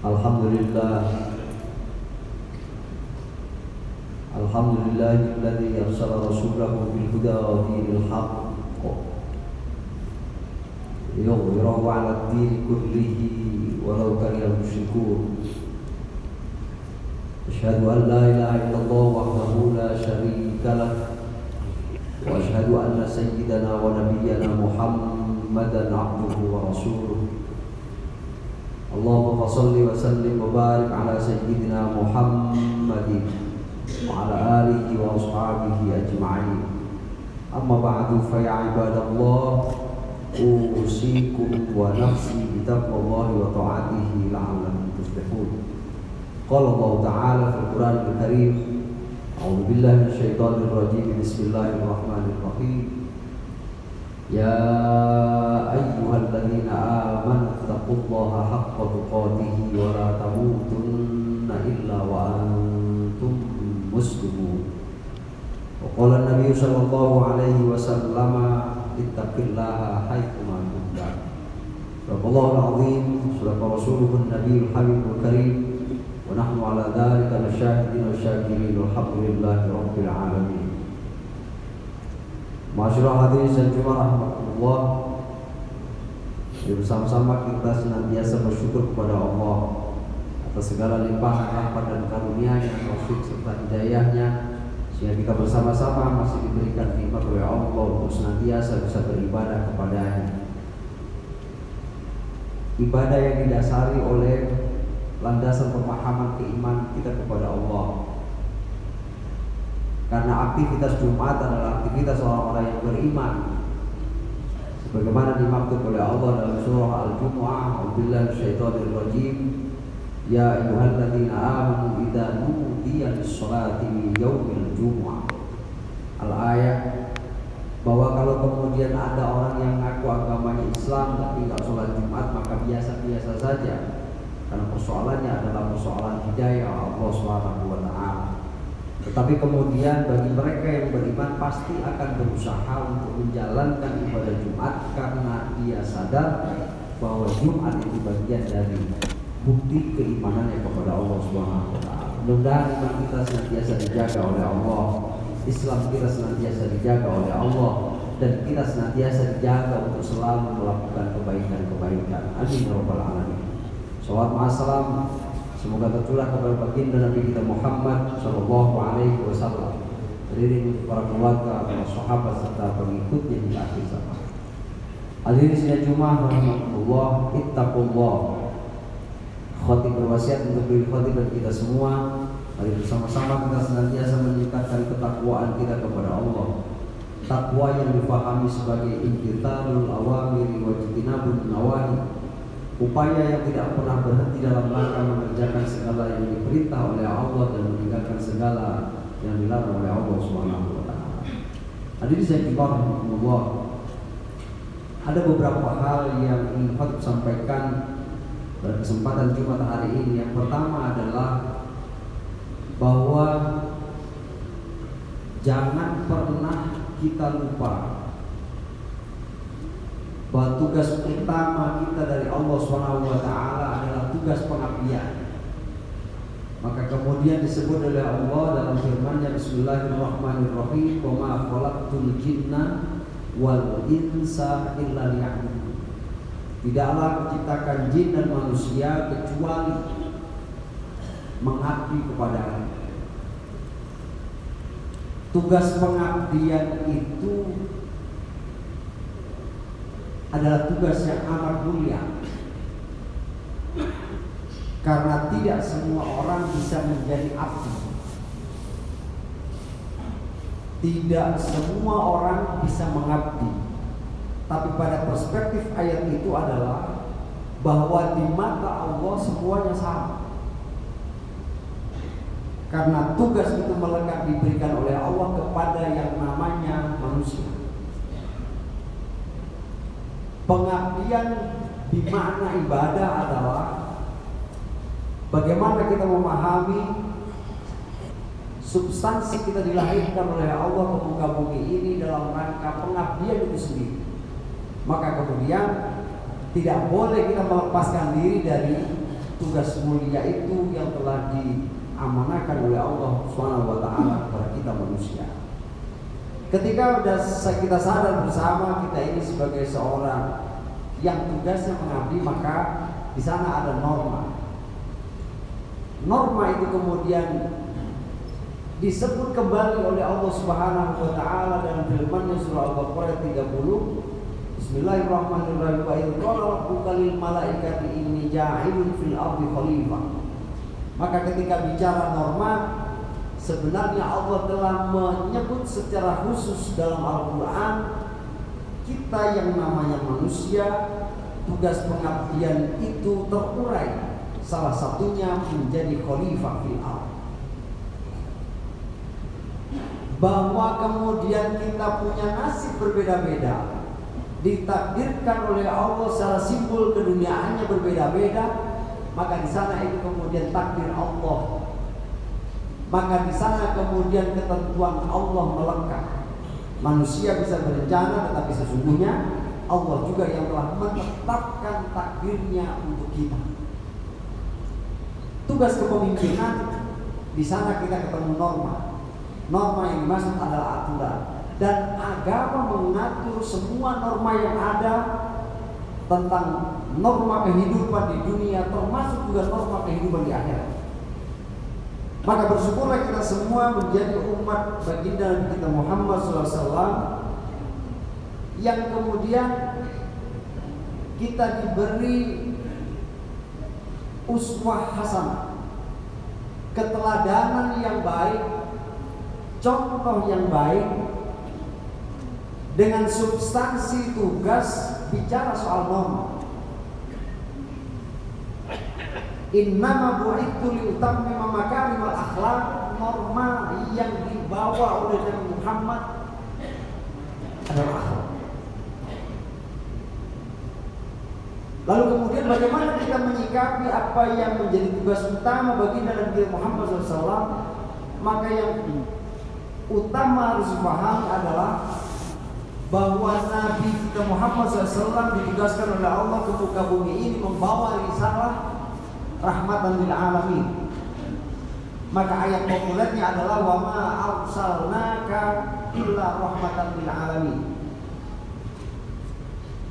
Alhamdulillahilladzi arsala rasulahu bil huda wa dinil haqq liyudhhirahu 'ala ad-din kullihi walau karihal musyrikun. Asyhadu an la ilaha illallah wahdahu la syarika lah wa asyhadu anna sayyidana wa nabiyyana Muhammadan 'abduhu wa rasuluh. Allahumma shalli wa sallim wa barik 'ala sayyidina Muhammadin wa 'ala alihi wa ashabihi ajma'in. Amma ba'du, fa ya ibadallah, usikum wa nafsi bitaqwallahi wa ta'atihi la'allakum tuflihun. Qala Allah ta'ala fil Qur'anil Karim, a'udzu billahi minasyaitonir rajim, bismillahirrahmanirrahim. Ya ayyuhalladzina amanu taqullaha haqqa tuqatih wa la tamutunna illa wa antum muslimun. Wa qala an-nabiy sallallahu alaihi wasallam, ittaqillaha haitsu ma kunta. Sadaqallahul azim, sadaqa rasuluhun nabiyul habibul karim, wa nahnu ala dzalika lasyahidin wa syakirin, walhamdulillahi rabbil alamin. Masyaallah hadirin dan jemaah rahmatullah, bersama-sama kita senantiasa bersyukur kepada Allah atas segala limpahan rahmat dan karunia-Nya, taufik serta hidayah-Nya, sehingga kita bersama-sama masih diberikan nikmat oleh Allah untuk senantiasa bisa beribadah kepada-Nya. Ibadah yang didasari oleh landasan pemahaman keimanan kita kepada Allah. Karena aktivitas Jumat adalah aktivitas orang-orang yang beriman, sebagaimana dimaksud oleh Allah dalam surah Al-Jumu'ah, a'udzubillahi minasyaitonir rajim, ya ayyuhalladzina amanu idza nudiya lis-sholati min yaumil jumu'ah. Al-ayat, bahwa kalau kemudian ada orang yang ngaku agamanya Islam tapi tidak sholat Jumat, maka biasa-biasa saja, karena persoalannya adalah persoalan hidayah Allah Subhanahu wa ta'ala. Tetapi kemudian bagi mereka yang beriman pasti akan berusaha untuk menjalankan ibadah Jumat, karena dia sadar bahwa Jumat itu bagian dari bukti keimanannya kepada Allah Subhanahu wa ta'ala. Mudah-mudahan iman kita senantiasa dijaga oleh Allah, Islam kita senantiasa dijaga oleh Allah, dan kita senantiasa dijaga untuk selalu melakukan kebaikan-kebaikan. Amin ya rabbal alamin. Shalawat ma'assalam semoga tercurah kepada baginda Nabi kita Muhammad sallallahu alaihi wasallam, beriring para keluarga, para sahabat serta pengikutnya di akhir zaman. Hadirin sidang Jumat rahmatullah, ittaqullah. Khatib berwasiat untuk diri khatib dan kita semua, mari bersama-sama kita senantiasa meningkatkan ketakwaan kita kepada Allah. Takwa yang difahami sebagai imtithalul awamiri wa ijtinabun nawahi, upaya yang tidak pernah berhenti dalam rangka mengerjakan segala yang diperintah oleh Allah dan meninggalkan segala yang dilarang oleh Allah Subhanahu wa ta'ala. Hadirin saya rahmatullah, ada beberapa hal yang ingin Khatib sampaikan pada kesempatan Jumat hari ini. Yang pertama adalah bahwa jangan pernah kita lupa bahwa tugas utama kita dari Allah Subhanahu wa ta'ala adalah tugas pengabdian. Maka kemudian disebut oleh Allah dalam firman-Nya, bismillahirrahmanirrahim, wa ma khalaqtul jinna wal insa illa liya'budun. Tidaklah menciptakan jin dan manusia kecuali mengabdi kepada-Nya. Tugas pengabdian itu adalah tugas yang amat mulia, karena tidak semua orang bisa menjadi abdi. Tidak semua orang bisa mengabdi. Tapi pada perspektif ayat itu adalah bahwa di mata Allah semuanya sama, karena tugas itu melekat diberikan oleh Allah kepada yang namanya manusia. Pengabdian di makna ibadah adalah bagaimana kita memahami substansi kita dilahirkan oleh Allah ke muka bumi ini dalam rangka pengabdian itu sendiri. Maka kemudian tidak boleh kita melepaskan diri dari tugas mulia itu yang telah diamanahkan oleh Allah Subhanahu wa taala kepada kita manusia. Ketika kita sadar bersama kita ini sebagai seorang yang tugasnya mengabdi, maka di sana ada norma. Norma itu kemudian disebut kembali oleh Allah Subhanahu wa taala dalam firman-Nya surah Al-Baqarah 30. Bismillahirrahmanirrahim. Wa idz qala rabbuka lil malaikati inni ja'ilun fil ardi khalifah. Maka ketika bicara norma, sebenarnya Allah telah menyebut secara khusus dalam Al-Quran kita yang namanya manusia, tugas pengabdian itu terurai. Salah satunya menjadi khalifah fil ardh. Bahwa kemudian kita punya nasib berbeda-beda, ditakdirkan oleh Allah secara simbol keduniaannya berbeda-beda, maka di sana itu kemudian takdir Allah. Maka di sana kemudian ketentuan Allah melekat. Manusia bisa berencana, tetapi sesungguhnya Allah juga yang telah menetapkan takdirnya untuk kita. Tugas kepemimpinan, di sana kita ketemu norma. Norma yang dimaksud adalah aturan. Dan agama mengatur semua norma yang ada tentang norma kehidupan di dunia, termasuk juga norma kehidupan di akhirat. Maka bersyukurlah kita semua menjadi umat baginda kita Muhammad SAW, yang kemudian kita diberi uswah hasanah, keteladanan yang baik, contoh yang baik, dengan substansi tugas bicara soal norma. Innama bu'ithu liutammima makarimal akhlaq. Norma yang dibawa oleh Nabi Muhammad adalah akhlak. Lalu kemudian bagaimana kita menyikapi apa yang menjadi tugas utama baginda Nabi Muhammad SAW? Maka yang utama harus dipahami adalah bahwa Nabi kita Muhammad SAW ditugaskan oleh Allah ke muka bumi ini membawa risalah rahmatan lil alamin. Maka ayat populernya adalah wa ma arsalnaka illa rahmatan lil alamin.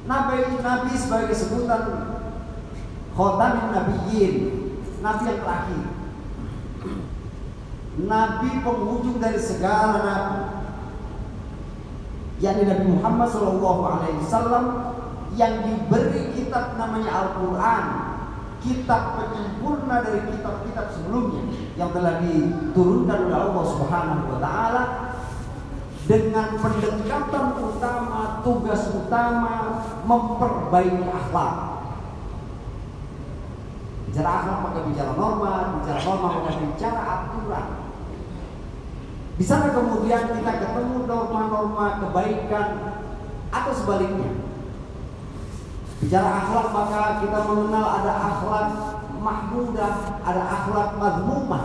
Nabi sebagai sebutan khatamin nabiyyin, nabi yang terakhir, nabi penghujung dari segala nabi, yakni Nabi Muhammad SAW yang diberi kitab namanya Al-Quran, kitab penyempurna dari kitab-kitab sebelumnya yang telah diturunkan oleh Allah Subhanahu wa taala, dengan pendekatan utama, tugas utama memperbaiki akhlak. Bicara akhlak maka bicara norma, bicara norma maka bicara aturan. Di sana kemudian kita ketemu norma-norma kebaikan atau sebaliknya. Bicara akhlak maka kita mengenal ada akhlak mahmudah, ada akhlak mazmumah,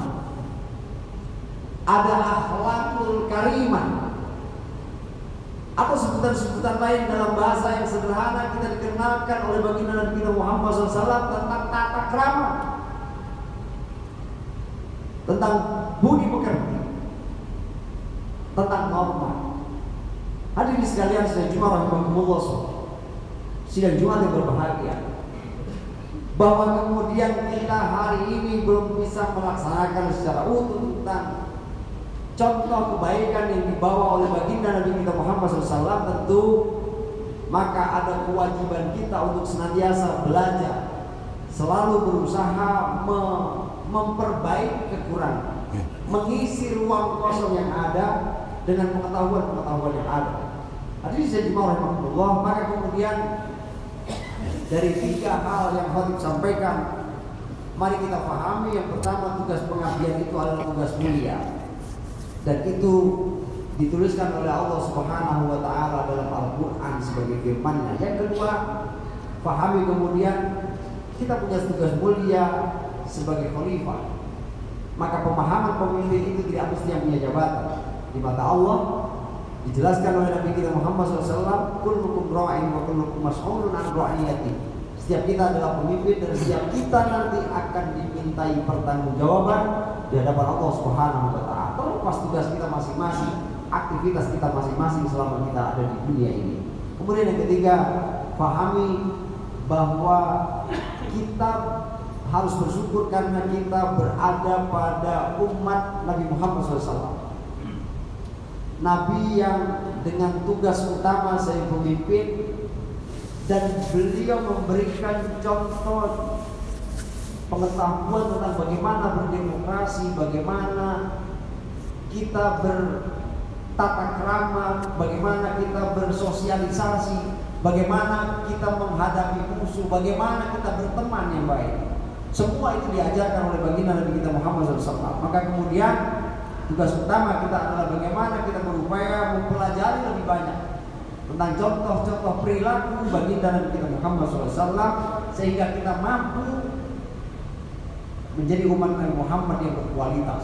ada akhlakul karimah, atau sebutan-sebutan lain dalam bahasa yang sederhana kita dikenalkan oleh baginda Nabi Muhammad SAW tentang tata krama, tentang budi pekerti, tentang norma. Hadirin sekalian, sidang Jumat rahimakumullah, sidang Jumat yang berbahagia, bahwa kemudian kita hari ini belum bisa melaksanakan secara utuh tentang contoh kebaikan yang dibawa oleh baginda Nabi kita Muhammad SAW, tentu maka ada kewajiban kita untuk senantiasa belajar, selalu berusaha memperbaiki kekurangan, mengisi ruang kosong yang ada dengan pengetahuan-pengetahuan yang ada. Hadirin sekalian rahimahullah, maka kemudian dari 3 hal yang khatib sampaikan, mari kita pahami. Yang pertama, tugas pengabdian itu adalah tugas mulia, dan itu dituliskan oleh Allah Subhanahu wa taala dalam Al-Qur'an sebagai firman-Nya. Yang kedua, pahami kemudian kita punya tugas mulia sebagai khalifah. Maka pemahaman pemimpin itu tidak mesti yang punya jabatan. Di mata Allah dijelaskan oleh Nabi kita Muhammad SAW, kullukum ra'in wa kullukum mas'ulun an ra'iyati. Setiap kita adalah pemimpin dan setiap kita nanti akan dimintai pertanggungjawaban di hadapan Allah Subhanahu wa taala. Terlepas tugas kita masing-masing, aktivitas kita masing-masing selama kita ada di dunia ini. Kemudian yang ketiga, pahami bahwa kita harus bersyukur karena kita berada pada umat Nabi Muhammad SAW. Nabi yang dengan tugas utama saya pemimpin, dan beliau memberikan contoh pengetahuan tentang bagaimana berdemokrasi, bagaimana kita bertata krama, bagaimana kita bersosialisasi, bagaimana kita menghadapi musuh, bagaimana kita berteman yang baik. Semua itu diajarkan oleh baginda Nabi kita Muhammad SAW. Maka kemudian tugas utama kita adalah bagaimana kita berupaya mempelajari lebih banyak tentang contoh-contoh perilaku baginda Nabi kita Muhammad SAW, sehingga kita mampu menjadi umat Nabi Muhammad yang berkualitas,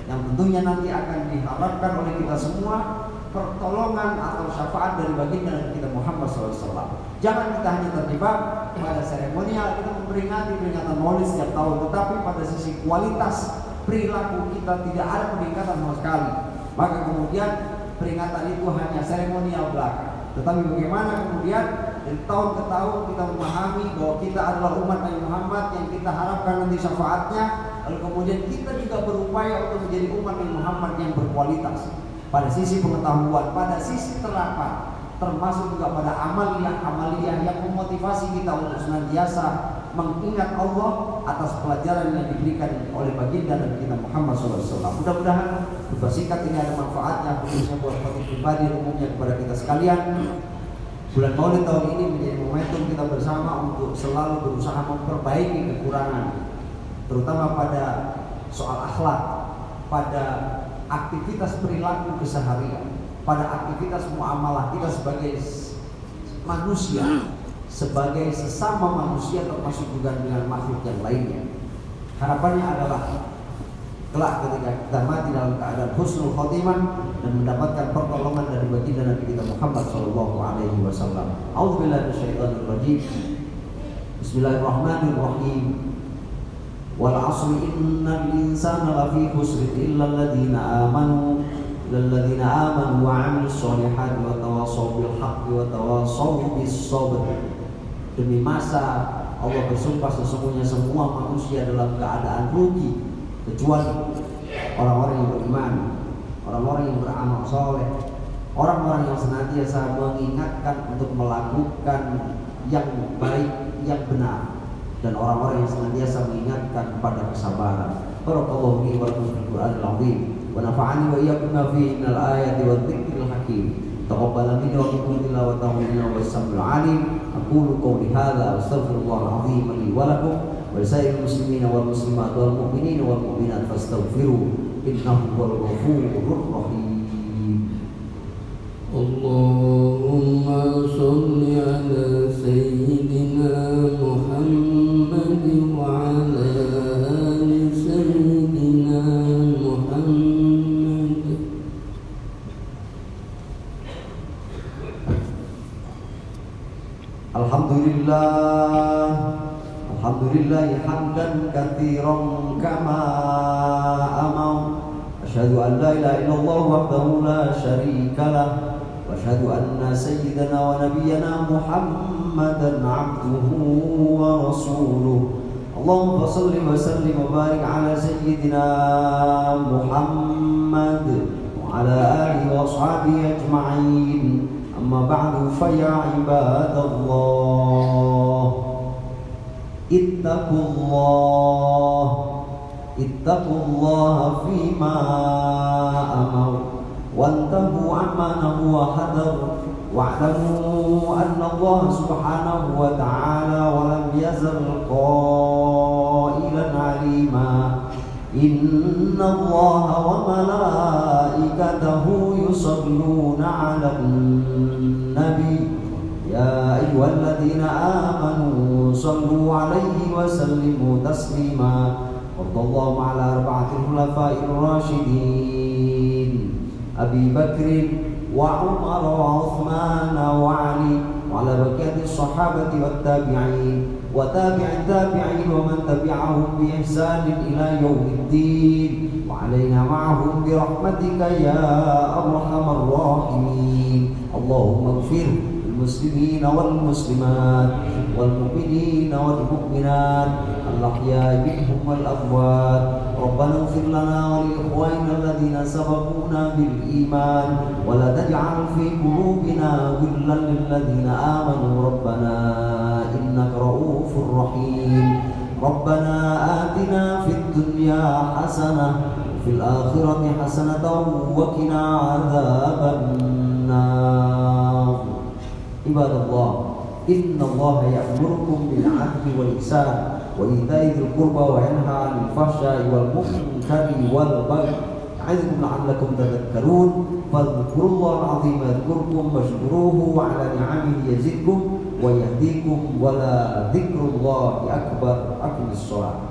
yang tentunya nanti akan diharapkan oleh kita semua pertolongan atau syafaat dari baginda Nabi kita Muhammad SAW. Jangan kita hanya terjebak pada seremonial, kita memperingati peringatan Maulid setiap tahun, tetapi pada sisi kualitas perilaku kita tidak ada peningkatan sama sekali. Maka kemudian peringatan itu hanya seremonial belaka. Tetapi bagaimana kemudian dari tahun ke tahun kita memahami bahwa kita adalah umat Nabi Muhammad yang kita harapkan nanti syafaatnya, lalu kemudian kita juga berupaya untuk menjadi umat Nabi Muhammad yang berkualitas pada sisi pengetahuan, pada sisi terapan, termasuk juga pada amaliyah yang memotivasi kita untuk senantiasa mengingat Allah atas pelajaran yang diberikan oleh baginda Nabi kita Muhammad SAW. Mudah-mudahan beberapa singkat ini ada manfaatnya, khususnya buat kami pribadi, umumnya kepada kita sekalian. Bulan Maulid tahun ini menjadi momentum kita bersama untuk selalu berusaha memperbaiki kekurangan, terutama pada soal akhlak, pada aktivitas perilaku keseharian, pada aktivitas muamalah kita sebagai manusia, sebagai sesama manusia, termasuk juga dengan makhluk yang lainnya. Harapannya adalah kelak ketika kita mati dalam keadaan husnul khotimah dan mendapatkan pertolongan dari baginda Nabi kita Muhammad sallallahu alaihi wasallam. A'udzubillahi minasyaitonir rajim. Bismillahirrahmanirrahim. Wal 'asri innal insana lafi khusr illa alladziina amanu wa 'amilus shalihati wa tawassaw bil haqqi wa tawassaw bis sabr. Demi masa Allah bersumpah sesungguhnya semua manusia dalam keadaan rugi kecuali orang-orang yang beriman, orang-orang yang beramal soleh, orang-orang yang senantiasa mengingatkan untuk melakukan yang baik, yang benar, dan orang-orang yang senantiasa mengingatkan kepada kesabaran. Barakallahu fi wa lakum fil Qur'anil azim wa nafa'ani wa iyyakum fihi minal ayati wadh dhikril hakim. Taqabbal minni wa minkum tilawatahu innahu was-sami'ul 'alim. Aqulu qawli hadza wa astaghfirullahal azim li wa lakum wa lisa'iril muslimina wal muslimat wal mu'minina wal mu'minat fastaghfiruhu innahu huwal ghafurur rahim. Allahumma shalli ala sayyidina Muhammad wa ala ali sayyidina Muhammad. Alhamdulillah hamdan katsiran kama amau. Asyhadu an la ilaha illallah wahdahu la syarika lah. واشهد ان سيدنا ونبينا محمدا عبده ورسوله. اللهم صل وسلم وبارك على سيدنا محمد وعلى اله واصحابه اجمعين. اما بعد فيا عباد الله اتقوا الله فيما امر وانتهوا عما نهوا وحذر واعلموا أن الله سبحانه وتعالى ولم يزل قائلا عليما إن الله وملائكته يصلون على النبي يا أيها الذين آمنوا صلوا عليه وسلموا تسليما. وارض اللهم على أربعة الخلفاء الراشدين أبي بكر وعمر وعثمان وعلي وعلى بقية الصحابة والتابعين وتابع التابعين ومن تبعهم بإحسان إلى يوم الدين وعلينا معهم برحمتك يا أرحم الراحمين. اللهم اغفر المسلمين والمسلمات والمؤمنين والمؤمنات الأحياء منهم والأموات. ربنا اغفر لنا ولإخواننا الذين سبقونا بالإيمان ولا تجعل في قلوبنا غلا للذين آمنوا ربنا إنك رؤوف رحيم. ربنا آتنا في الدنيا حسنة وفي الآخرة حسنة وقنا عذاب النار. عباد الله إن الله يأمركم بالعدل والإحسان وإيتاء ذي القربى وينهى عن الفحشاء والمنكر والبغي يعظكم لعلكم تذكرون. فاذكروا الله العظيم يذكركم واشكروه وعلى نعمه يزدكم ويهديكم ولا ذكر الله أكبر. أقم الصلاة.